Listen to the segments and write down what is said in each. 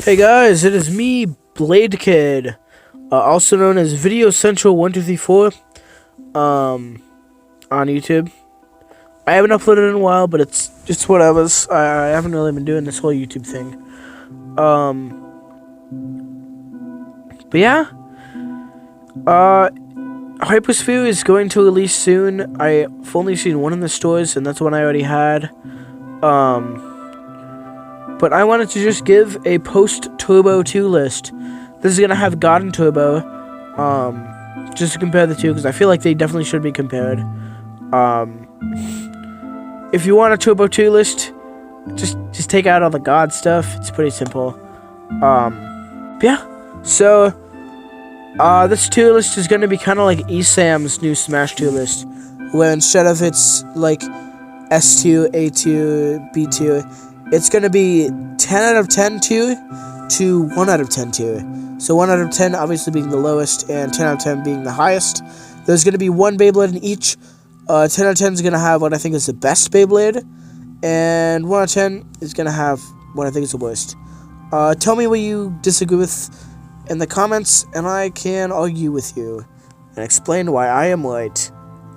Hey guys, it is me, Blade Kid, also known as Video Central 1234, on YouTube. I haven't uploaded in a while, but it's whatever. I haven't really been doing this whole YouTube thing. But yeah, Hypersphere is going to release soon. I've only seen one in the stores, and that's one I already had. But I wanted to just give a post-Turbo 2 list. This is going to have God and Turbo, just to compare the two, because I feel like they definitely should be compared. If you want a Turbo 2 list, just take out all the God stuff. It's pretty simple. Yeah. So, this tier list is going to be kind of like ESAM's new Smash tier list, where instead of it's like S2, A2, B2, it's going to be 10 out of 10 tier to 1 out of 10 tier. So 1 out of 10 obviously being the lowest, and 10 out of 10 being the highest. There's going to be one Beyblade in each. 10 out of 10 is going to have what I think is the best Beyblade, and 1 out of 10 is going to have what I think is the worst. Tell me what you disagree with in the comments, and I can argue with you and explain why I am right.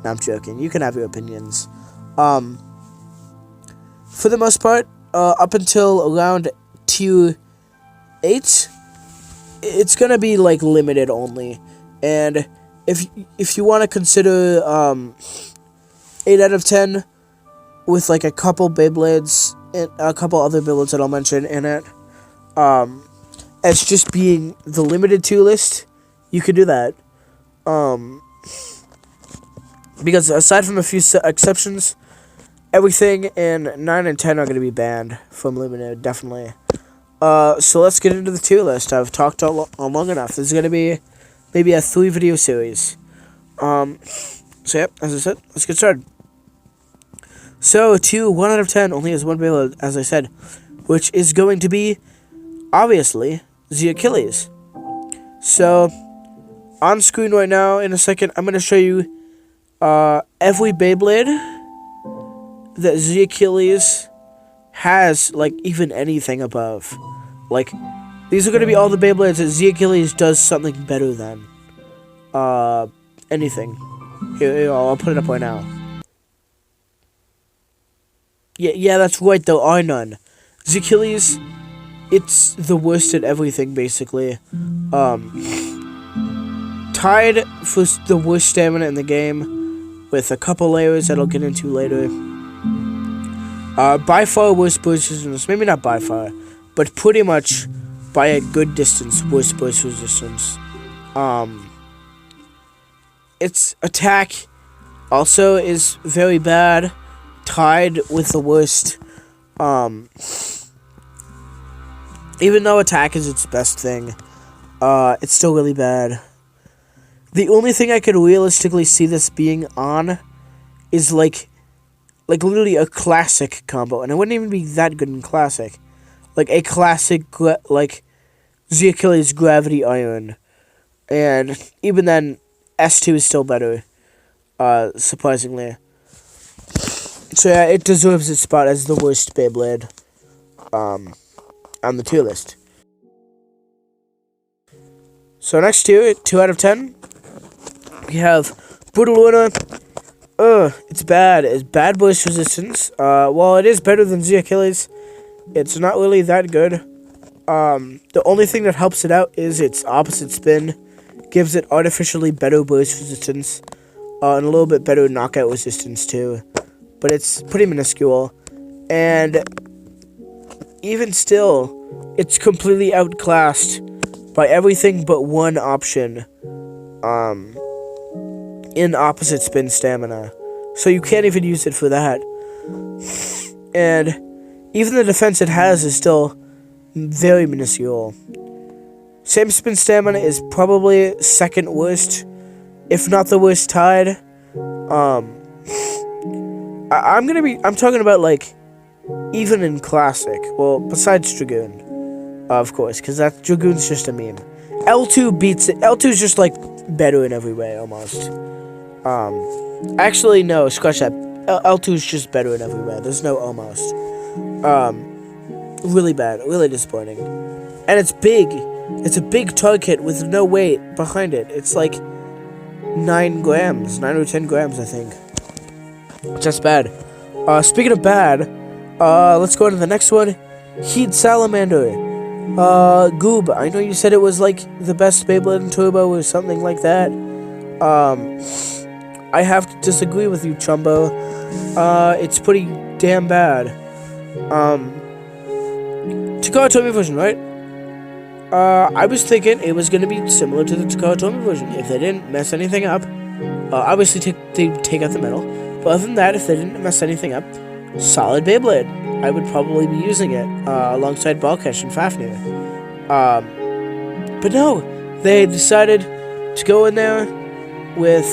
No, I'm joking. You can have your opinions. For the most part, up until around tier 8, it's gonna be like limited only. And if you want to consider 8 out of 10 with like a couple Beyblades and a couple other Beyblades that I'll mention in it, as just being the limited tier list, you could do that. Because aside from a few exceptions, everything in 9 and 10 are going to be banned from limited, definitely. So let's get into the tier list. I've talked on long enough. This is going to be maybe a 3-video series. So yep, as I said, let's get started. So, 1 out of 10 only has one Beyblade, as I said, which is going to be, obviously, the Achilles. So, on screen right now, in a second, I'm going to show you every Beyblade that the Achilles has, like, even anything above. Like, these are going to be all the Beyblades that the Achilles does something better than. Anything. Here, I'll put it up right now. Yeah, that's right, there are none. The Achilles, it's the worst at everything, basically. Tied for the worst stamina in the game, with a couple layers that I'll get into later. By far worst burst resistance. Maybe not by far, but pretty much by a good distance worst burst resistance. Its attack also is very bad, tied with the worst. Even though attack is its best thing, it's still really bad. The only thing I could realistically see this being on is like literally a classic combo, and it wouldn't even be that good in classic. Like a classic, like the Achilles Gravity Iron, and even then, S2 is still better, surprisingly. So yeah, it deserves its spot as the worst Beyblade, on the tier list. So next tier, 2 out of 10, we have Brutal Luna. It's bad. It's bad burst resistance. While it is better than the Achilles, it's not really that good. The only thing that helps it out is its opposite spin. Gives it artificially better burst resistance, and a little bit better knockout resistance too. But it's pretty minuscule. And even still, it's completely outclassed by everything but one option. In opposite spin stamina. So you can't even use it for that. And even the defense it has is still very minuscule. Same spin stamina is probably second worst, if not the worst tied. I'm talking about like even in classic. Well, besides Dragoon, of course, because that Dragoon's just a meme. L2 beats it. L2's just like better in every way almost. Actually, no, scratch that. L2 is just better in every way. There's no almost. Really bad, really disappointing. And it's big. It's a big toy kit with no weight behind it. It's like 9 grams, 9 or 10 grams, I think. Just bad. Speaking of bad, let's go on to the next one. Heat Salamander. Goob, I know you said it was like the best Beyblade in Turbo or something like that. I have to disagree with you, Chumbo. It's pretty damn bad. Takara Tomy version, right? I was thinking it was gonna be similar to the Takara Tomy version if they didn't mess anything up. Obviously they take out the metal, but other than that, if they didn't mess anything up, solid Beyblade. I would probably be using it alongside Ballcash and Fafnir. But no, they decided to go in there with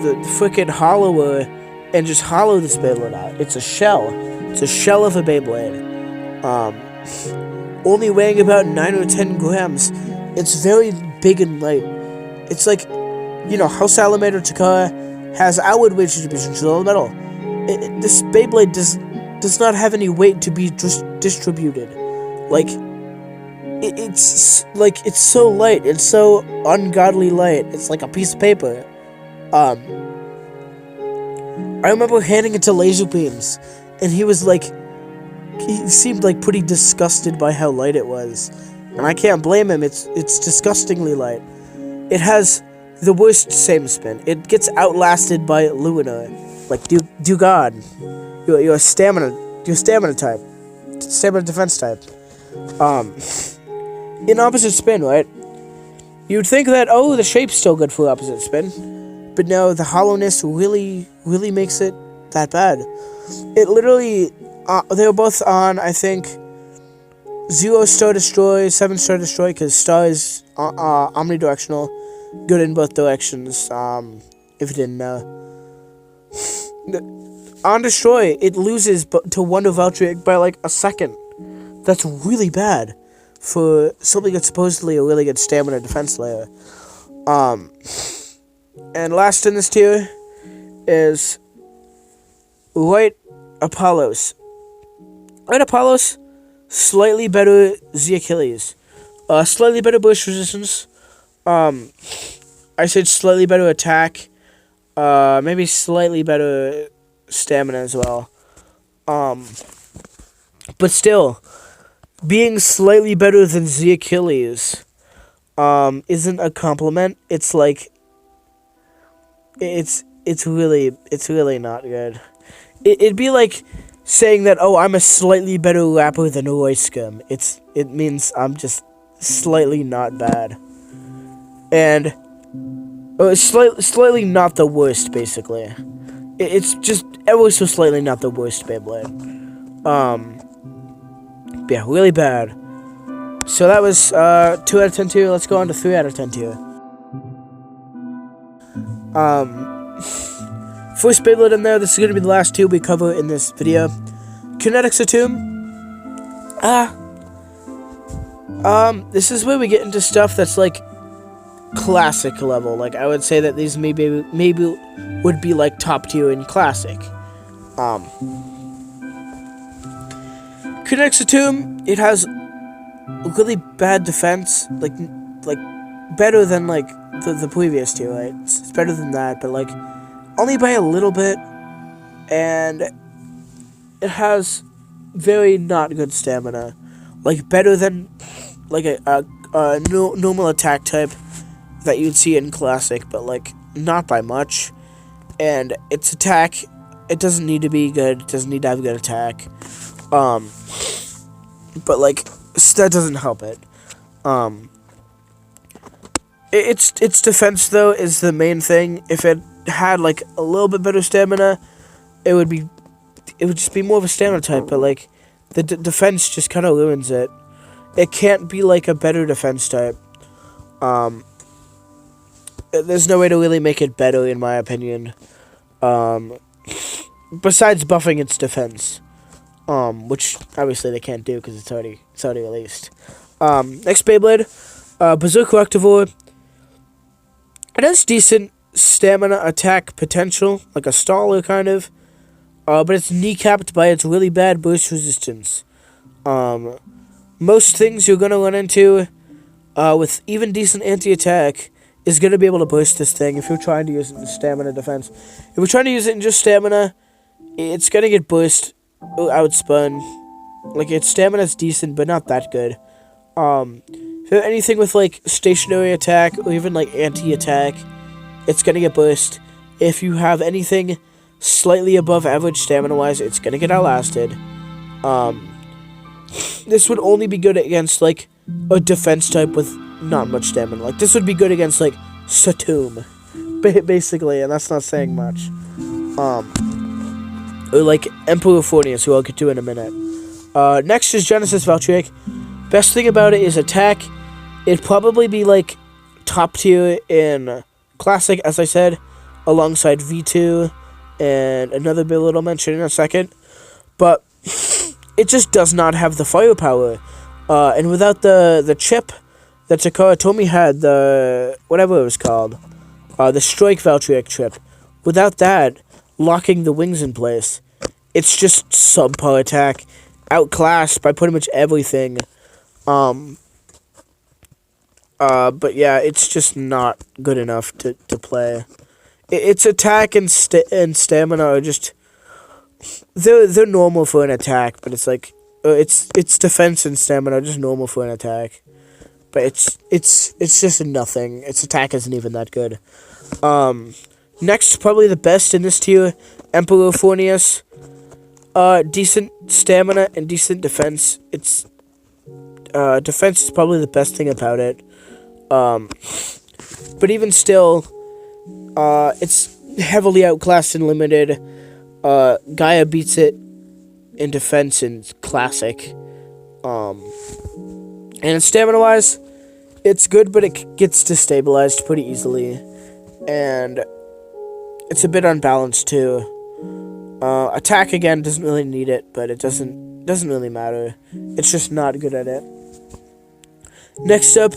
the frickin' hollower and just hollow this Beyblade out. It's a shell. It's a shell of a Beyblade. Only weighing about 9 or 10 grams. It's very big and light. It's like, you know, how Salamander Takara has outward weight distribution to the metal. This Beyblade does not have any weight to be distributed. Like, it's so light. It's so ungodly light. It's like a piece of paper. I remember handing it to Laser Beams, and he seemed like pretty disgusted by how light it was. And I can't blame him. It's disgustingly light. It has the worst same spin. It gets outlasted by Lunar. Like, do God. Your stamina type. Stamina defense type. In opposite spin, right? You'd think that, oh, the shape's still good for opposite spin. But no, the hollowness really makes it that bad. It literally, they were both on, I think, 0 Star Destroy, 7 Star Destroy, because Star is omnidirectional, good in both directions, if you didn't know. On Destroy, it loses to Wonder Valtryek by like a second. That's really bad for something that's supposedly a really good stamina defense layer. And last in this tier is White Apollos. White Apollos, slightly better Z Achilles. Slightly better burst resistance. I said slightly better attack. Maybe slightly better stamina as well. But still, being slightly better than Z Achilles isn't a compliment. It's like it's really not good. It'd be like saying that, oh, I'm a slightly better rapper than Roy Scum. It means I'm just slightly not bad. And slightly not the worst, basically. It's just ever so slightly not the worst Beyblade. Yeah, really bad. So that was 2 out of 10 tier. Let's go on to 3 out of 10 tier. First Beyblade in there. This is gonna be the last 2 we cover in this video. Kinetic Saturn. This is where we get into stuff that's like classic level. Like, I would say that these maybe would be like top tier in classic. Kinetic Saturn, it has really bad defense, like better than like the previous two, right? It's better than that, but like only by a little bit, and it has very not good stamina, like better than like a normal attack type that you'd see in classic, but like not by much. And its attack, it doesn't need to be good. It doesn't need to have good attack. But like that doesn't help it. Its defense though is the main thing. If it had like a little bit better stamina, it would just be more of a stamina type. But like the defense just kind of ruins it. It can't be like a better defense type. There's no way to really make it better, in my opinion. Besides buffing its defense, which obviously they can't do because it's already released. Next Beyblade, Berserker Octavore. It has decent stamina attack potential, like a staller kind of, but it's kneecapped by its really bad burst resistance. Most things you're gonna run into with even decent anti-attack is gonna be able to burst this thing if you're trying to use it in stamina defense. If you're trying to use it in just stamina, it's gonna get burst outspun. Like, its stamina's decent, but not that good. If you have anything with, like, stationary attack, or even, like, anti-attack, it's gonna get burst. If you have anything slightly above average stamina-wise, it's gonna get outlasted. This would only be good against, like, a defense type with not much stamina. Like, this would be good against, like, Satum, basically, and that's not saying much. Or, like, Emperor Fornius, who I'll get to in a minute. Next is Genesis Valtryek. Best thing about it is attack. It'd probably be, like, top tier in Classic, as I said, alongside V2 and another build I'll mention in a second. But it just does not have the firepower. And without the chip that Takara Tomy had, the whatever it was called, the Strike Valtryek chip, without that, locking the wings in place, it's just subpar attack, outclassed by pretty much everything. But yeah, it's just not good enough to play. Its attack and stamina are just they're normal for an attack, but it's like its defense and stamina are just normal for an attack. But it's just nothing. Its attack isn't even that good. Next, probably the best in this tier, Emperor Fornius. Decent stamina and decent defense. Its defense is probably the best thing about it. But even still, it's heavily outclassed and limited. Gaia beats it in defense in Classic. And stamina-wise, it's good, but it gets destabilized pretty easily. And it's a bit unbalanced, too. Attack, again, doesn't really need it, but it doesn't really matter. It's just not good at it. Next up,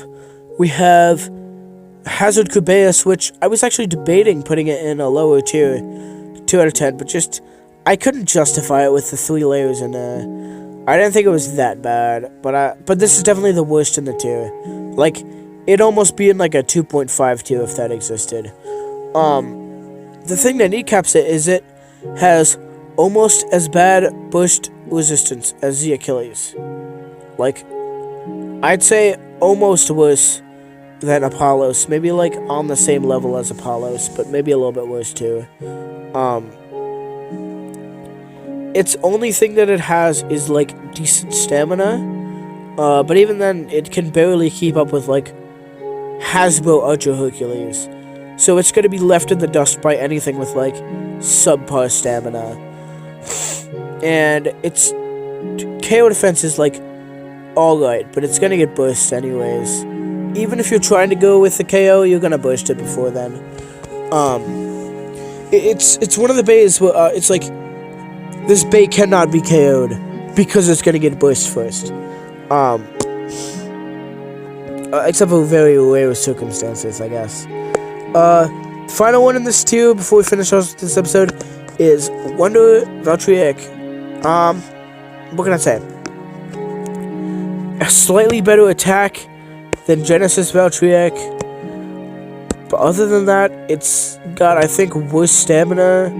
we have Hazard Kubeus, which I was actually debating putting it in a lower tier, 2 out of 10, but just, I couldn't justify it with the 3 layers in there. I didn't think it was that bad, but this is definitely the worst in the tier. Like, it'd almost be in like a 2.5 tier if that existed. The thing that kneecaps it is it has almost as bad burst resistance as the Achilles. Like, I'd say almost worse than Apollos. Maybe like on the same level as Apollos, but maybe a little bit worse too. Its only thing that it has is like decent stamina. But even then, it can barely keep up with like Hasbro Ultra Hercules. So it's going to be left in the dust by anything with like subpar stamina. And its KO defense is like alright, but it's going to get burst anyways. Even if you're trying to go with the KO, you're going to burst it before then. It's one of the bays where it's like this bay cannot be KO'd because it's going to get burst first. Except for very rare circumstances, I guess. Final one in this tier before we finish off this episode is Wonder Valtryek. What can I say? A slightly better attack than Genesis Valtryek, but other than that, it's got, I think, worse stamina,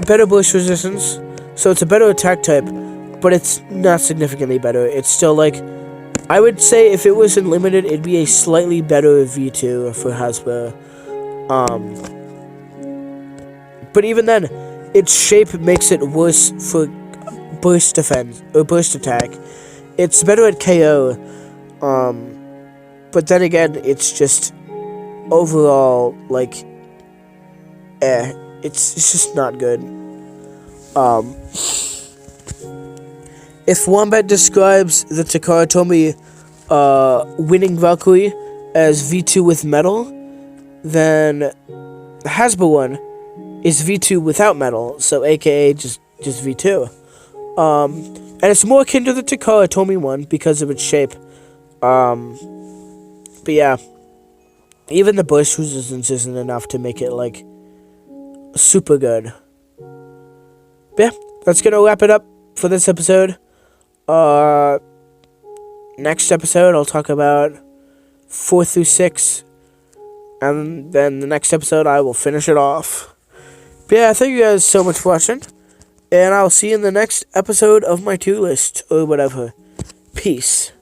better burst resistance, so it's a better attack type, but it's not significantly better. It's still like, I would say if it was in limited, it'd be a slightly better V2 for Hasbro. But even then, its shape makes it worse for burst defense, or burst attack. It's better at KO, but then again, it's just overall, like, it's just not good. If Wombat describes the Takara Tomy winning Valkyrie as V2 with metal, then the Hasbro one is V2 without metal, so aka just V2. And it's more akin to the Takara Tomy one because of its shape. But yeah, even the burst resistance isn't enough to make it like super good. But yeah, that's gonna wrap it up for this episode. Next episode, I'll talk about 4 through 6. And then the next episode, I will finish it off. But yeah, thank you guys so much for watching. And I'll see you in the next episode of my 2 list, or whatever. Peace.